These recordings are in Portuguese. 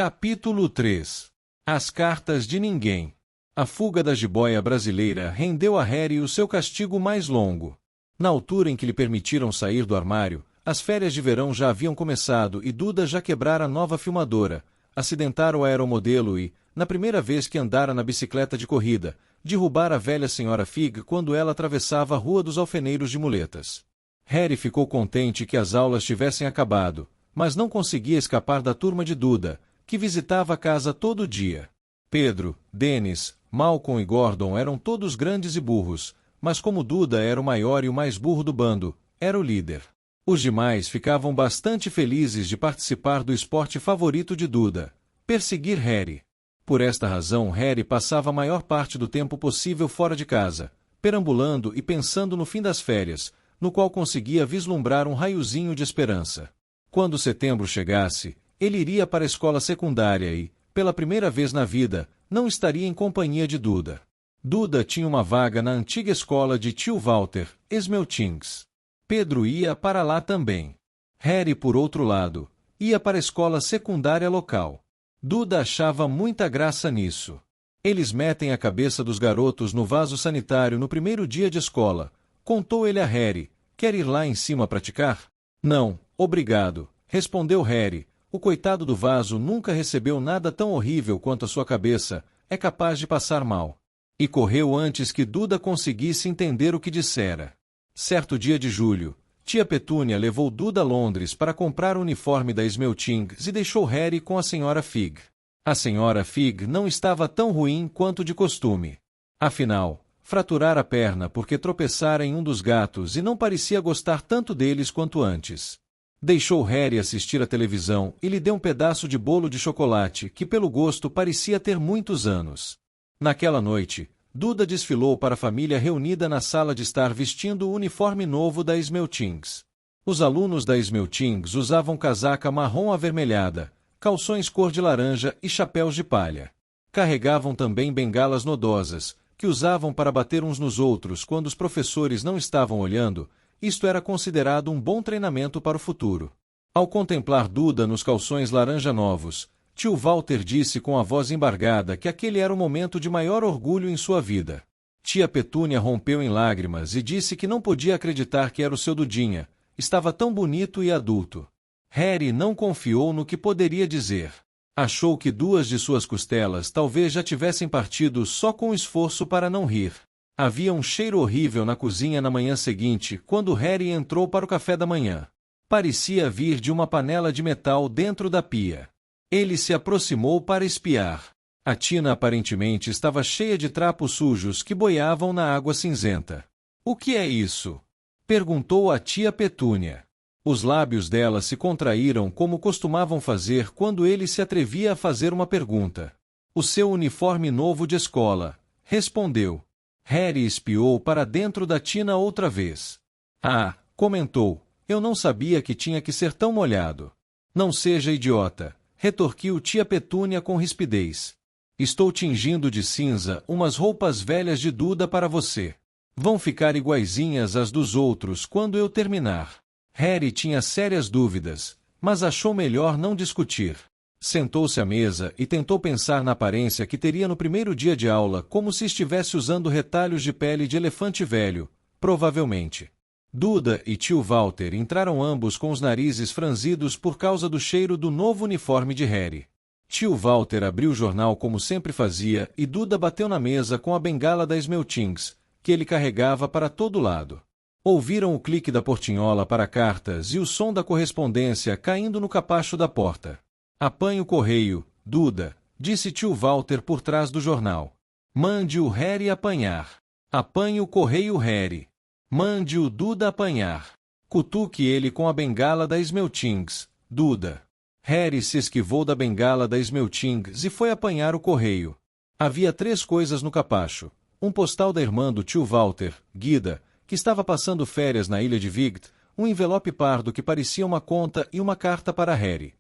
Capítulo 3. As cartas de ninguém. A fuga da jiboia brasileira rendeu a Harry o seu castigo mais longo. Na altura em que lhe permitiram sair do armário, as férias de verão já haviam começado e Duda já quebrara a nova filmadora, acidentara o aeromodelo e, na primeira vez que andara na bicicleta de corrida, derrubara a velha senhora Fig quando ela atravessava a rua dos alfeneiros de muletas. Harry ficou contente que as aulas tivessem acabado, mas não conseguia escapar da turma de Duda, que visitava a casa todo dia. Pedro, Dennis, Malcolm e Gordon eram todos grandes e burros, mas como Duda era o maior e o mais burro do bando, era o líder. Os demais ficavam bastante felizes de participar do esporte favorito de Duda, perseguir Harry. Por esta razão, Harry passava a maior parte do tempo possível fora de casa, perambulando e pensando no fim das férias, no qual conseguia vislumbrar um raiozinho de esperança. Quando setembro chegasse, ele iria para a escola secundária e, pela primeira vez na vida, não estaria em companhia de Duda. Duda tinha uma vaga na antiga escola de tio Walter, Smeltings. Pedro ia para lá também. Harry, por outro lado, ia para a escola secundária local. Duda achava muita graça nisso. Eles metem a cabeça dos garotos no vaso sanitário no primeiro dia de escola, contou ele a Harry. Quer ir lá em cima praticar? Não, obrigado, respondeu Harry. O coitado do vaso nunca recebeu nada tão horrível quanto a sua cabeça, é capaz de passar mal. E correu antes que Duda conseguisse entender o que dissera. Certo dia de julho, tia Petúnia levou Duda a Londres para comprar o uniforme da Smeltings e deixou Harry com a senhora Fig. A senhora Fig não estava tão ruim quanto de costume. Afinal, fraturara a perna porque tropeçara em um dos gatos e não parecia gostar tanto deles quanto antes. Deixou Harry assistir à televisão e lhe deu um pedaço de bolo de chocolate que pelo gosto parecia ter muitos anos. Naquela noite, Duda desfilou para a família reunida na sala de estar vestindo o uniforme novo da Smeltings. Os alunos da Smeltings usavam casaca marrom avermelhada, calções cor de laranja e chapéus de palha. Carregavam também bengalas nodosas, que usavam para bater uns nos outros quando os professores não estavam olhando. Isto era considerado um bom treinamento para o futuro. Ao contemplar Duda nos calções laranja novos, tio Walter disse com a voz embargada que aquele era o momento de maior orgulho em sua vida. Tia Petúnia rompeu em lágrimas e disse que não podia acreditar que era o seu Dudinha, estava tão bonito e adulto. Harry não confiou no que poderia dizer. Achou que duas de suas costelas talvez já tivessem partido só com esforço para não rir. Havia um cheiro horrível na cozinha na manhã seguinte, quando Harry entrou para o café da manhã. Parecia vir de uma panela de metal dentro da pia. Ele se aproximou para espiar. A tina aparentemente estava cheia de trapos sujos que boiavam na água cinzenta. "O que é isso?" perguntou a tia Petúnia. Os lábios dela se contraíram como costumavam fazer quando ele se atrevia a fazer uma pergunta. "O seu uniforme novo de escola", respondeu. Harry espiou para dentro da tina outra vez. "Ah", comentou, "eu não sabia que tinha que ser tão molhado." "Não seja idiota", retorquiu tia Petúnia com rispidez. "Estou tingindo de cinza umas roupas velhas de Duda para você. Vão ficar iguaizinhas às dos outros quando eu terminar." Harry tinha sérias dúvidas, mas achou melhor não discutir. Sentou-se à mesa e tentou pensar na aparência que teria no primeiro dia de aula, como se estivesse usando retalhos de pele de elefante velho, provavelmente. Duda e tio Walter entraram ambos com os narizes franzidos por causa do cheiro do novo uniforme de Harry. Tio Walter abriu o jornal como sempre fazia e Duda bateu na mesa com a bengala da Smeltings, que ele carregava para todo lado. Ouviram o clique da portinhola para cartas e o som da correspondência caindo no capacho da porta. "Apanhe o correio, Duda", disse tio Walter por trás do jornal. "Mande o Harry apanhar." "Apanhe o correio, Harry." "Mande o Duda apanhar." "Cutuque ele com a bengala da Smeltings, Duda." Harry se esquivou da bengala da Smeltings e foi apanhar o correio. Havia 3 coisas no capacho. Um postal da irmã do tio Walter, Guida, que estava passando férias na ilha de Vigt, um envelope pardo que parecia uma conta e uma carta para Harry.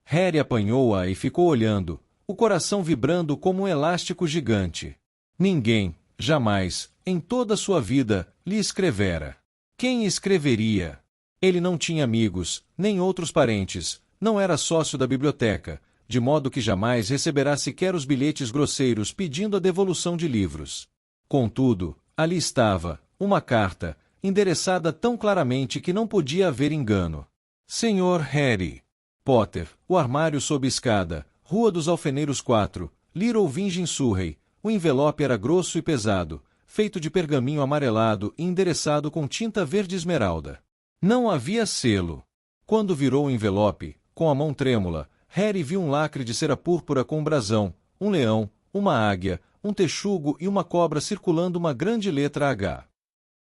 Harry apanhou-a e ficou olhando, o coração vibrando como um elástico gigante. Ninguém, jamais, em toda sua vida, lhe escrevera. Quem escreveria? Ele não tinha amigos, nem outros parentes, não era sócio da biblioteca, de modo que jamais receberá sequer os bilhetes grosseiros pedindo a devolução de livros. Contudo, ali estava, uma carta, endereçada tão claramente que não podia haver engano. Sr. Harry Potter, o armário sob escada, Rua dos Alfeneiros 4, Little Virgin Surrey. O envelope era grosso e pesado, feito de pergaminho amarelado e endereçado com tinta verde esmeralda. Não havia selo. Quando virou o envelope, com a mão trêmula, Harry viu um lacre de cera púrpura com um brasão, um leão, uma águia, um texugo e uma cobra circulando uma grande letra H.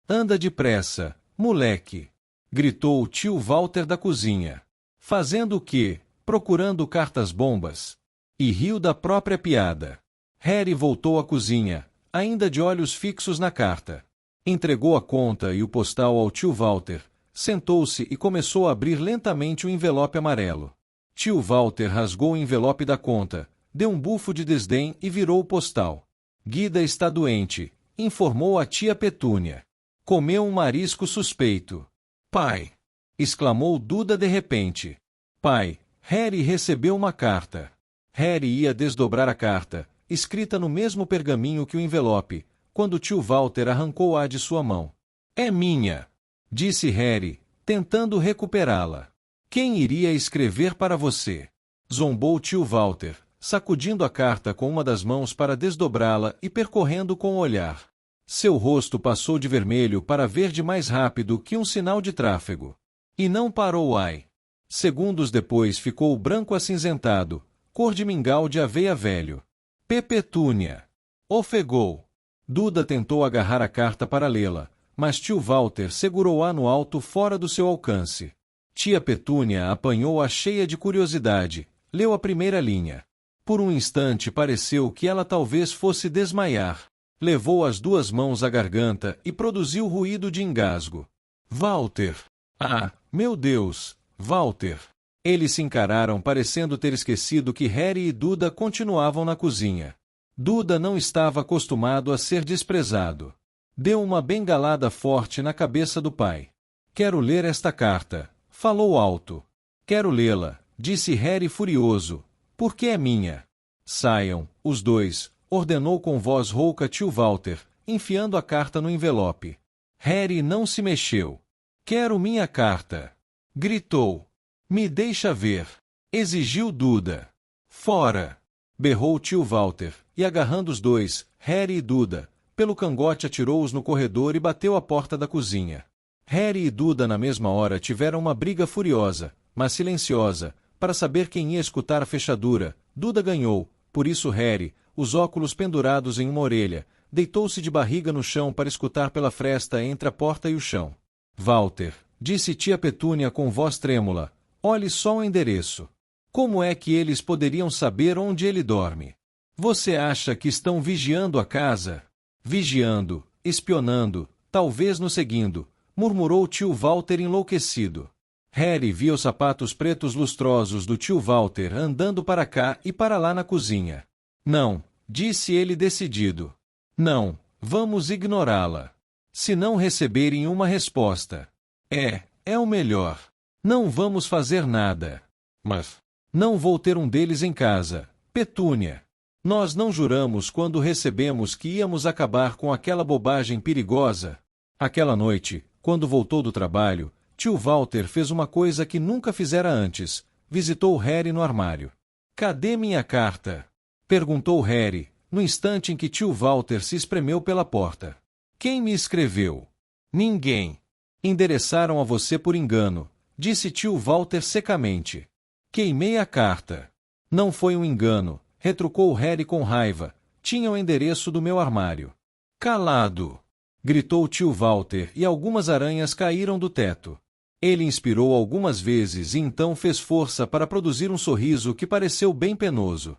Anda depressa, moleque! Gritou o tio Walter da cozinha. Fazendo o quê? Procurando cartas-bombas. E riu da própria piada. Harry voltou à cozinha, ainda de olhos fixos na carta. Entregou a conta e o postal ao tio Walter, sentou-se e começou a abrir lentamente o envelope amarelo. Tio Walter rasgou o envelope da conta, deu um bufo de desdém e virou o postal. Guida está doente, informou a tia Petúnia. Comeu um marisco suspeito. Pai! Exclamou Duda de repente. Pai, Harry recebeu uma carta. Harry ia desdobrar a carta, escrita no mesmo pergaminho que o envelope, quando tio Walter arrancou-a de sua mão. É minha! Disse Harry, tentando recuperá-la. Quem iria escrever para você? Zombou tio Walter, sacudindo a carta com uma das mãos para desdobrá-la e percorrendo com o olhar. Seu rosto passou de vermelho para verde mais rápido que um sinal de tráfego. E não parou ai. Segundos depois ficou branco acinzentado, cor de mingau de aveia velho. Petúnia. Ofegou. Duda tentou agarrar a carta para lê-la, mas tio Walter segurou-a no alto fora do seu alcance. Tia Petúnia apanhou-a cheia de curiosidade, leu a primeira linha. Por um instante pareceu que ela talvez fosse desmaiar. Levou as duas mãos à garganta e produziu ruído de engasgo. Walter! Ah, meu Deus! Walter! Eles se encararam parecendo ter esquecido que Harry e Duda continuavam na cozinha. Duda não estava acostumado a ser desprezado. Deu uma bengalada forte na cabeça do pai. Quero ler esta carta. Falou alto. Quero lê-la, disse Harry furioso. Porque é minha. Saiam, os dois, ordenou com voz rouca tio Walter, enfiando a carta no envelope. Harry não se mexeu. Quero minha carta. Gritou. Me deixa ver. Exigiu Duda. Fora. Berrou tio Walter, e agarrando os dois, Harry e Duda, pelo cangote atirou-os no corredor e bateu à porta da cozinha. Harry e Duda na mesma hora tiveram uma briga furiosa, mas silenciosa, para saber quem ia escutar a fechadura. Duda ganhou, por isso Harry, os óculos pendurados em uma orelha, deitou-se de barriga no chão para escutar pela fresta entre a porta e o chão. Walter, disse tia Petúnia com voz trêmula, olhe só o endereço. Como é que eles poderiam saber onde ele dorme? Você acha que estão vigiando a casa? Vigiando, espionando, talvez nos seguindo, murmurou tio Walter enlouquecido. Harry via os sapatos pretos lustrosos do tio Walter andando para cá e para lá na cozinha. Não, disse ele decidido. Não, vamos ignorá-la. Se não receberem uma resposta. É o melhor. Não vamos fazer nada. Mas não vou ter um deles em casa, Petúnia. Nós não juramos quando recebemos que íamos acabar com aquela bobagem perigosa. Aquela noite, quando voltou do trabalho, tio Walter fez uma coisa que nunca fizera antes. Visitou Harry no armário. Cadê minha carta? Perguntou Harry, no instante em que tio Walter se espremeu pela porta. Quem me escreveu? Ninguém. Endereçaram a você por engano, disse tio Walter secamente. Queimei a carta. Não foi um engano, retrucou Harry com raiva. Tinha o endereço do meu armário. Calado! Gritou tio Walter e algumas aranhas caíram do teto. Ele inspirou algumas vezes e então fez força para produzir um sorriso que pareceu bem penoso.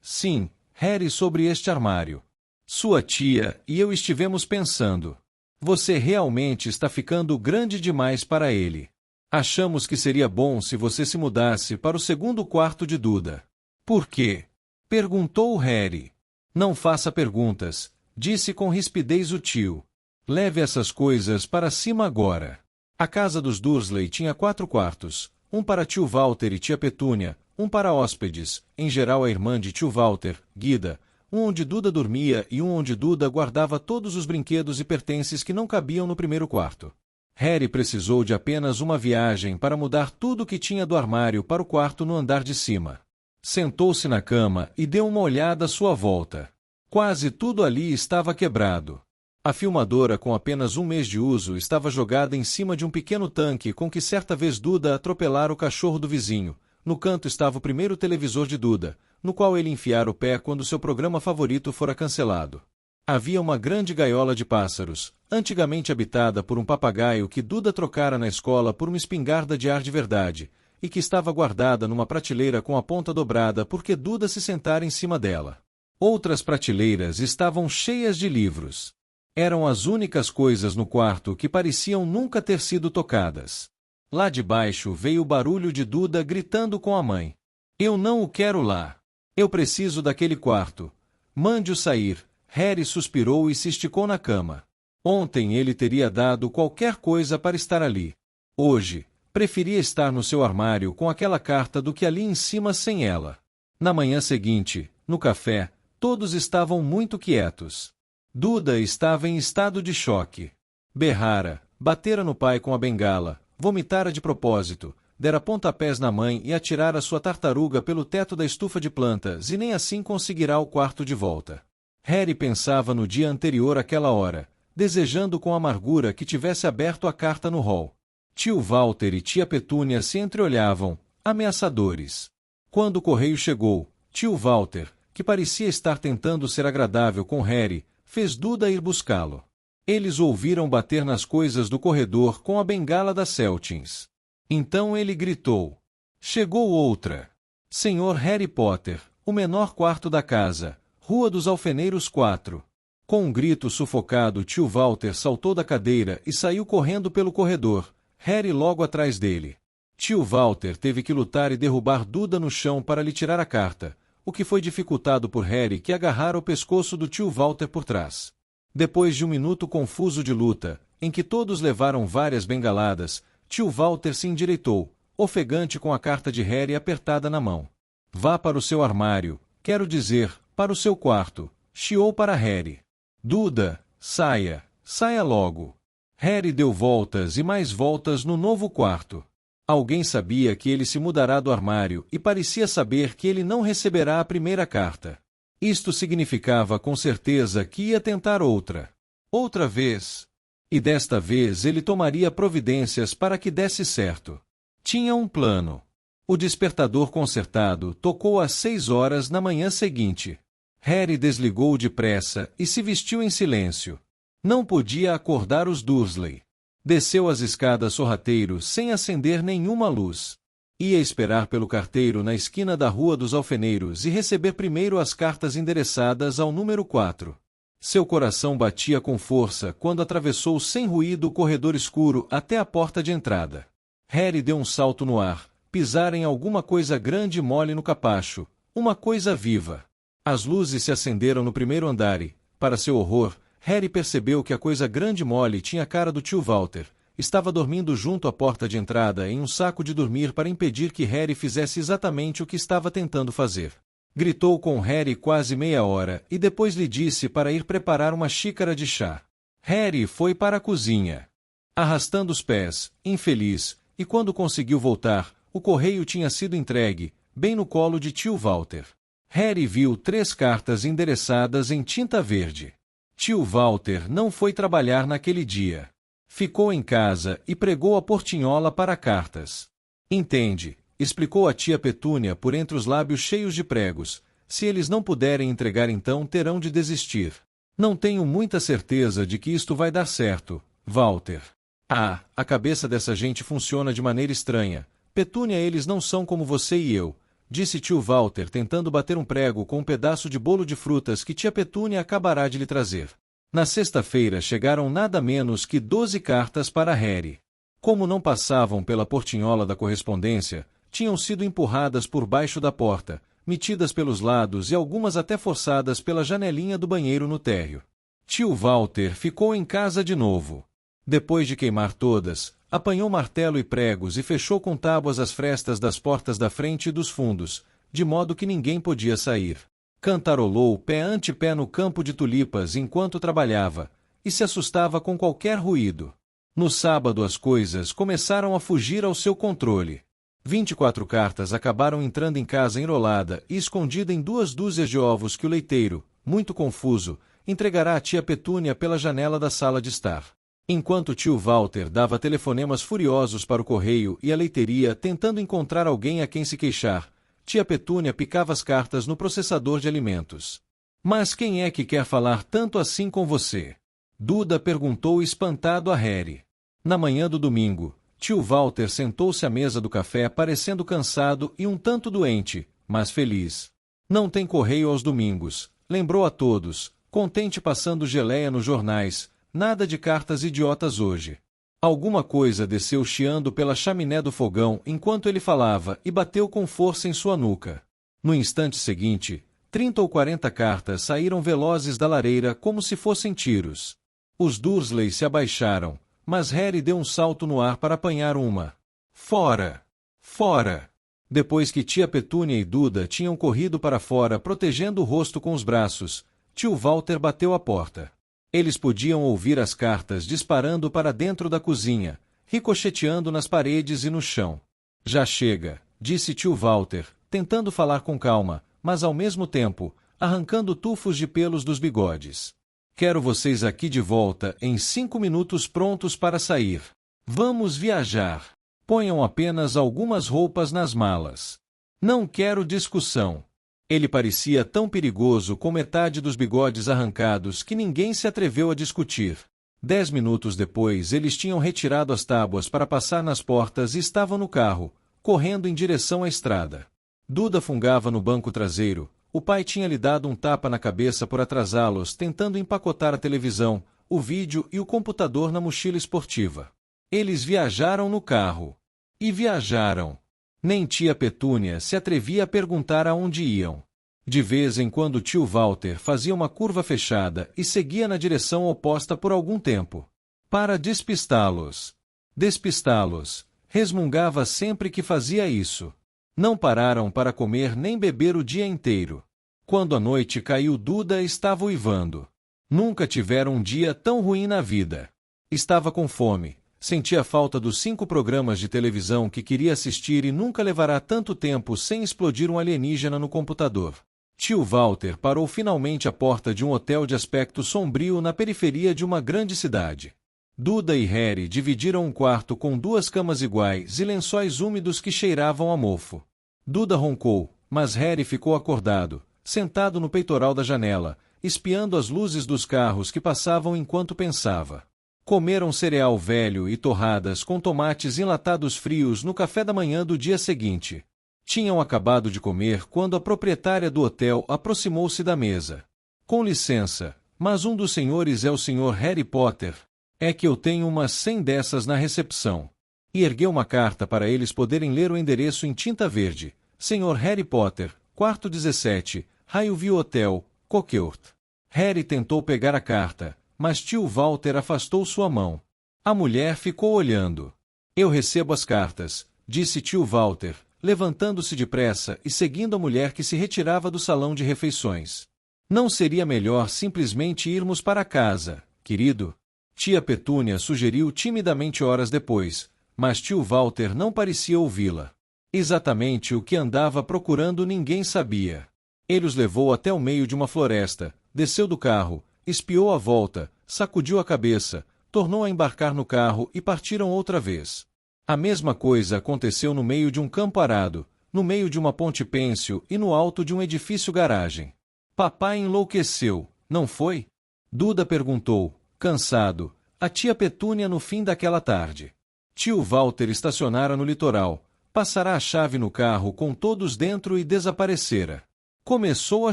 Sim, Harry, sobre este armário. Sua tia e eu estivemos pensando. Você realmente está ficando grande demais para ele. Achamos que seria bom se você se mudasse para o segundo quarto de Duda. Por quê? Perguntou Harry. Não faça perguntas, disse com rispidez o tio. Leve essas coisas para cima agora. A casa dos Dursley tinha 4 quartos, um para tio Walter e tia Petúnia, um para hóspedes, em geral a irmã de tio Walter, Guida, um onde Duda dormia e um onde Duda guardava todos os brinquedos e pertences que não cabiam no primeiro quarto. Harry precisou de apenas uma viagem para mudar tudo o que tinha do armário para o quarto no andar de cima. Sentou-se na cama e deu uma olhada à sua volta. Quase tudo ali estava quebrado. A filmadora, com apenas um mês de uso, estava jogada em cima de um pequeno tanque com que certa vez Duda atropelara o cachorro do vizinho. No canto estava o primeiro televisor de Duda, no qual ele enfiara o pé quando seu programa favorito fora cancelado. Havia uma grande gaiola de pássaros, antigamente habitada por um papagaio que Duda trocara na escola por uma espingarda de ar de verdade, e que estava guardada numa prateleira com a ponta dobrada porque Duda se sentara em cima dela. Outras prateleiras estavam cheias de livros. Eram as únicas coisas no quarto que pareciam nunca ter sido tocadas. Lá de baixo veio o barulho de Duda gritando com a mãe. Eu não o quero lá. Eu preciso daquele quarto. Mande-o sair. Harry suspirou e se esticou na cama. Ontem ele teria dado qualquer coisa para estar ali. Hoje, preferia estar no seu armário com aquela carta do que ali em cima sem ela. Na manhã seguinte, no café, todos estavam muito quietos. Duda estava em estado de choque. Berrara, batera no pai com a bengala, vomitara de propósito, dera pontapés na mãe e atirara sua tartaruga pelo teto da estufa de plantas e nem assim conseguirá o quarto de volta. Harry pensava no dia anterior àquela hora, desejando com amargura que tivesse aberto a carta no hall. Tio Walter e tia Petúnia se entreolhavam, ameaçadores. Quando o correio chegou, tio Walter, que parecia estar tentando ser agradável com Harry, fez Duda ir buscá-lo. Eles o ouviram bater nas coisas do corredor com a bengala da Celtins. Então ele gritou. Chegou outra. Senhor Harry Potter, o menor quarto da casa, Rua dos Alfeneiros 4. Com um grito sufocado, tio Walter saltou da cadeira e saiu correndo pelo corredor, Harry logo atrás dele. Tio Walter teve que lutar e derrubar Duda no chão para lhe tirar a carta, o que foi dificultado por Harry, que agarrara o pescoço do tio Walter por trás. Depois de um minuto confuso de luta, em que todos levaram várias bengaladas, tio Walter se endireitou, ofegante com a carta de Harry apertada na mão. Vá para o seu armário, quero dizer, para o seu quarto, chiou para Harry. Duda, saia, saia logo. Harry deu voltas e mais voltas no novo quarto. Alguém sabia que ele se mudará do armário e parecia saber que ele não receberá a primeira carta. Isto significava com certeza que ia tentar outra. Outra vez. E desta vez ele tomaria providências para que desse certo. Tinha um plano. O despertador consertado tocou às 6 horas na manhã seguinte. Harry desligou depressa e se vestiu em silêncio. Não podia acordar os Dursley. Desceu as escadas sorrateiro sem acender nenhuma luz. Ia esperar pelo carteiro na esquina da Rua dos Alfeneiros e receber primeiro as cartas endereçadas ao número 4. Seu coração batia com força quando atravessou sem ruído o corredor escuro até a porta de entrada. Harry deu um salto no ar, pisara em alguma coisa grande e mole no capacho, uma coisa viva. As luzes se acenderam no primeiro andar e, para seu horror, Harry percebeu que a coisa grande e mole tinha a cara do tio Walter. Estava dormindo junto à porta de entrada em um saco de dormir para impedir que Harry fizesse exatamente o que estava tentando fazer. Gritou com Harry quase meia hora e depois lhe disse para ir preparar uma xícara de chá. Harry foi para a cozinha. Arrastando os pés, infeliz, e quando conseguiu voltar, o correio tinha sido entregue, bem no colo de tio Walter. Harry viu 3 cartas endereçadas em tinta verde. Tio Walter não foi trabalhar naquele dia. Ficou em casa e pregou a portinhola para cartas. Entende, explicou a tia Petúnia por entre os lábios cheios de pregos. Se eles não puderem entregar então terão de desistir. Não tenho muita certeza de que isto vai dar certo, Walter. Ah, a cabeça dessa gente funciona de maneira estranha. Petúnia, eles não são como você e eu, disse tio Walter tentando bater um prego com um pedaço de bolo de frutas que tia Petúnia acabará de lhe trazer. Na sexta-feira chegaram nada menos que 12 cartas para Harry. Como não passavam pela portinhola da correspondência, tinham sido empurradas por baixo da porta, metidas pelos lados e algumas até forçadas pela janelinha do banheiro no térreo. Tio Walter ficou em casa de novo. Depois de queimar todas, Apanhou martelo e pregos e fechou com tábuas as frestas das portas da frente e dos fundos, de modo que ninguém podia sair. Cantarolou pé ante pé no campo de tulipas enquanto trabalhava, e se assustava com qualquer ruído. No sábado as coisas começaram a fugir ao seu controle. 24 cartas acabaram entrando em casa enrolada e escondida em 2 dúzias de ovos que o leiteiro, muito confuso, entregará à tia Petúnia pela janela da sala de estar. Enquanto tio Walter dava telefonemas furiosos para o correio e a leiteria tentando encontrar alguém a quem se queixar, tia Petúnia picava as cartas no processador de alimentos. Mas quem é que quer falar tanto assim com você? Duda perguntou espantado a Harry. Na manhã do domingo, tio Walter sentou-se à mesa do café parecendo cansado e um tanto doente, mas feliz. Não tem correio aos domingos, lembrou a todos, contente passando geleia nos jornais, nada de cartas idiotas hoje. Alguma coisa desceu chiando pela chaminé do fogão enquanto ele falava e bateu com força em sua nuca. No instante seguinte, 30 ou 40 cartas saíram velozes da lareira como se fossem tiros. Os Dursley se abaixaram, mas Harry deu um salto no ar para apanhar uma. Fora! Fora! Depois que tia Petúnia e Duda tinham corrido para fora protegendo o rosto com os braços, tio Walter bateu à porta. Eles podiam ouvir as cartas disparando para dentro da cozinha, ricocheteando nas paredes e no chão. Já chega, disse tio Walter, tentando falar com calma, mas ao mesmo tempo, arrancando tufos de pelos dos bigodes. Quero vocês aqui de volta em 5 minutos prontos para sair. Vamos viajar. Ponham apenas algumas roupas nas malas. Não quero discussão. Ele parecia tão perigoso com metade dos bigodes arrancados que ninguém se atreveu a discutir. 10 minutos depois eles tinham retirado as tábuas para passar nas portas e estavam no carro, correndo em direção à estrada. Duda fungava no banco traseiro. O pai tinha lhe dado um tapa na cabeça por atrasá-los, tentando empacotar a televisão, o vídeo e o computador na mochila esportiva. Eles viajaram no carro. E viajaram. Nem tia Petúnia se atrevia a perguntar aonde iam. De vez em quando tio Walter fazia uma curva fechada e seguia na direção oposta por algum tempo. Para despistá-los. Despistá-los. Resmungava sempre que fazia isso. Não pararam para comer nem beber o dia inteiro. Quando a noite caiu, Duda estava uivando. Nunca tiveram um dia tão ruim na vida. Estava com fome. Sentia falta dos 5 programas de televisão que queria assistir e nunca levará tanto tempo sem explodir um alienígena no computador. Tio Walter parou finalmente à porta de um hotel de aspecto sombrio na periferia de uma grande cidade. Duda e Harry dividiram um quarto com 2 camas iguais e lençóis úmidos que cheiravam a mofo. Duda roncou, mas Harry ficou acordado, sentado no peitoral da janela, espiando as luzes dos carros que passavam enquanto pensava. Comeram cereal velho e torradas com tomates enlatados frios no café da manhã do dia seguinte. Tinham acabado de comer quando a proprietária do hotel aproximou-se da mesa. Com licença, mas um dos senhores é o senhor Harry Potter. É que eu tenho umas 100 dessas na recepção. E ergueu uma carta para eles poderem ler o endereço em tinta verde. Senhor Harry Potter, quarto 17, Highview Hotel, Coqueurt. Harry tentou pegar a carta, mas tio Walter afastou sua mão. A mulher ficou olhando. Eu recebo as cartas, disse tio Walter, levantando-se depressa e seguindo a mulher que se retirava do salão de refeições. Não seria melhor simplesmente irmos para casa, querido? Tia Petúnia sugeriu timidamente horas depois, mas tio Walter não parecia ouvi-la. Exatamente o que andava procurando ninguém sabia. Ele os levou até o meio de uma floresta, desceu do carro, espiou à volta, sacudiu a cabeça, tornou a embarcar no carro e partiram outra vez. A mesma coisa aconteceu no meio de um campo arado, no meio de uma ponte pêncil e no alto de um edifício garagem. Papai enlouqueceu, não foi? Duda perguntou, cansado, a tia Petúnia no fim daquela tarde. Tio Walter estacionara no litoral, passara a chave no carro com todos dentro e desaparecera. Começou a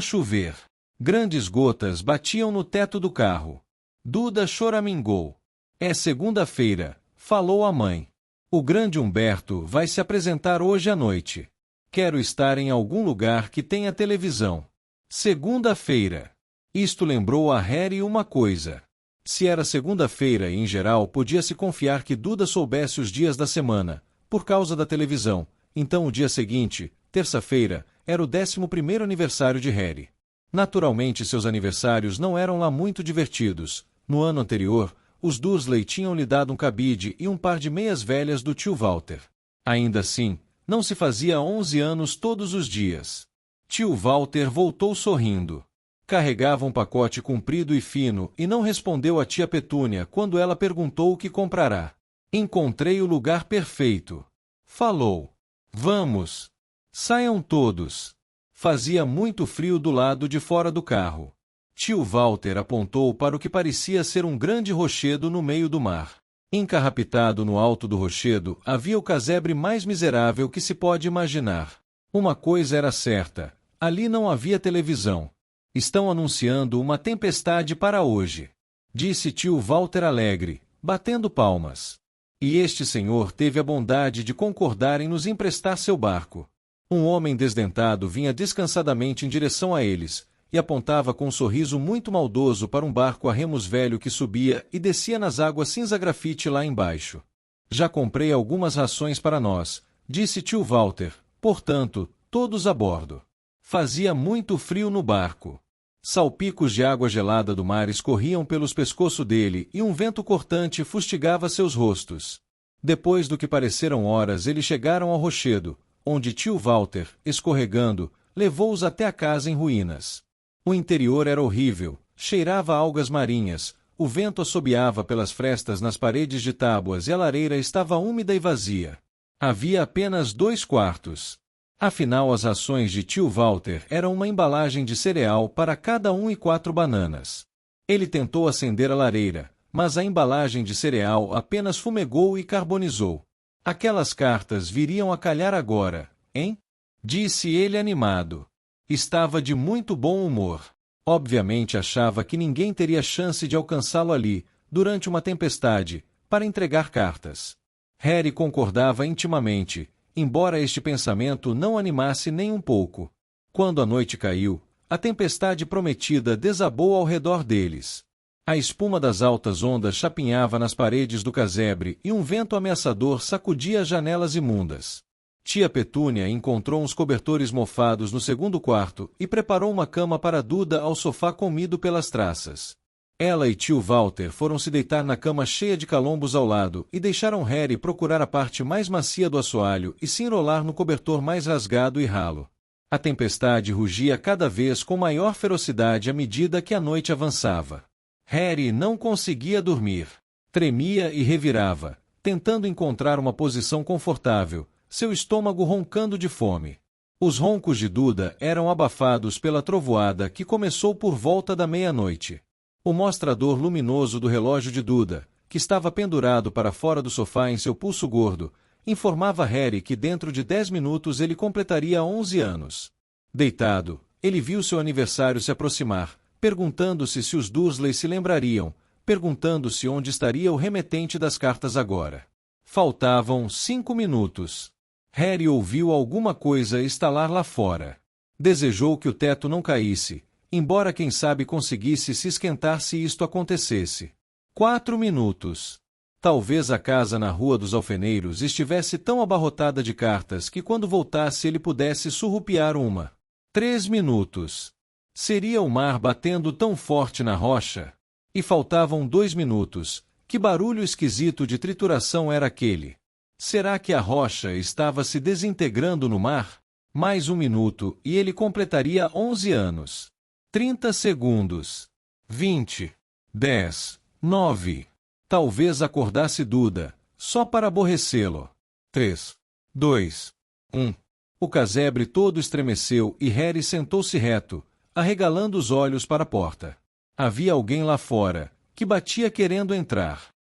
chover. Grandes gotas batiam no teto do carro. Duda choramingou. É segunda-feira, falou a mãe. O grande Humberto vai se apresentar hoje à noite. Quero estar em algum lugar que tenha televisão. Segunda-feira. Isto lembrou a Harry uma coisa. Se era segunda-feira e, em geral, podia-se confiar que Duda soubesse os dias da semana, por causa da televisão, então o dia seguinte, terça-feira, era o 11º aniversário de Harry. Naturalmente seus aniversários não eram lá muito divertidos. No ano anterior, os Dursley tinham-lhe dado um cabide e um par de meias velhas do tio Walter. Ainda assim, não se fazia 11 anos todos os dias. Tio Walter voltou sorrindo. Carregava um pacote comprido e fino e não respondeu a tia Petúnia quando ela perguntou o que comprará. Encontrei o lugar perfeito. Falou. Vamos. Saiam todos. Fazia muito frio do lado de fora do carro. Tio Walter apontou para o que parecia ser um grande rochedo no meio do mar. Encarrapitado no alto do rochedo havia o casebre mais miserável que se pode imaginar. Uma coisa era certa, ali não havia televisão. Estão anunciando uma tempestade para hoje, disse tio Walter alegre, batendo palmas. E este senhor teve a bondade de concordar em nos emprestar seu barco. Um homem desdentado vinha descansadamente em direção a eles, e apontava com um sorriso muito maldoso para um barco a remos velho que subia e descia nas águas cinza-grafite lá embaixo. Já comprei algumas rações para nós, disse tio Walter, portanto, todos a bordo. Fazia muito frio no barco. Salpicos de água gelada do mar escorriam pelos pescoços dele e um vento cortante fustigava seus rostos. Depois do que pareceram horas, eles chegaram ao rochedo, onde tio Walter, escorregando, levou-os até a casa em ruínas. O interior era horrível, cheirava a algas marinhas, o vento assobiava pelas frestas nas paredes de tábuas e a lareira estava úmida e vazia. Havia apenas 2 quartos. Afinal, as rações de tio Walter eram uma embalagem de cereal para cada um e 4 bananas. Ele tentou acender a lareira, mas a embalagem de cereal apenas fumegou e carbonizou. Aquelas cartas viriam a calhar agora, hein? Disse ele animado. Estava de muito bom humor. Obviamente achava que ninguém teria chance de alcançá-lo ali, durante uma tempestade, para entregar cartas. Harry concordava intimamente, embora este pensamento não animasse nem um pouco. Quando a noite caiu, a tempestade prometida desabou ao redor deles. A espuma das altas ondas chapinhava nas paredes do casebre e um vento ameaçador sacudia as janelas imundas. Tia Petúnia encontrou uns cobertores mofados no segundo quarto e preparou uma cama para Duda ao sofá comido pelas traças. Ela e tio Walter foram se deitar na cama cheia de calombos ao lado e deixaram Harry procurar a parte mais macia do assoalho e se enrolar no cobertor mais rasgado e ralo. A tempestade rugia cada vez com maior ferocidade à medida que a noite avançava. Harry não conseguia dormir. Tremia e revirava, tentando encontrar uma posição confortável, seu estômago roncando de fome. Os roncos de Duda eram abafados pela trovoada que começou por volta da meia-noite. O mostrador luminoso do relógio de Duda, que estava pendurado para fora do sofá em seu pulso gordo, informava Harry que dentro de 10 minutos ele completaria 11 anos. Deitado, ele viu seu aniversário se aproximar, perguntando-se se os Dursley se lembrariam, perguntando-se onde estaria o remetente das cartas agora. Faltavam 5 minutos. Harry ouviu alguma coisa estalar lá fora. Desejou que o teto não caísse, embora quem sabe conseguisse se esquentar se isto acontecesse. 4 minutos. Talvez a casa na Rua dos Alfeneiros estivesse tão abarrotada de cartas que quando voltasse ele pudesse surrupiar uma. 3 minutos. Seria o mar batendo tão forte na rocha? E faltavam 2 minutos. Que barulho esquisito de trituração era aquele? Será que a rocha estava se desintegrando no mar? Mais 1 minuto e ele completaria 11 anos. 30 segundos. 20. 10. 9. Talvez acordasse Duda, só para aborrecê-lo. 3. 2. 1. O casebre todo estremeceu e Harry sentou-se reto, arregalando os olhos para a porta. Havia alguém lá fora, que batia querendo entrar.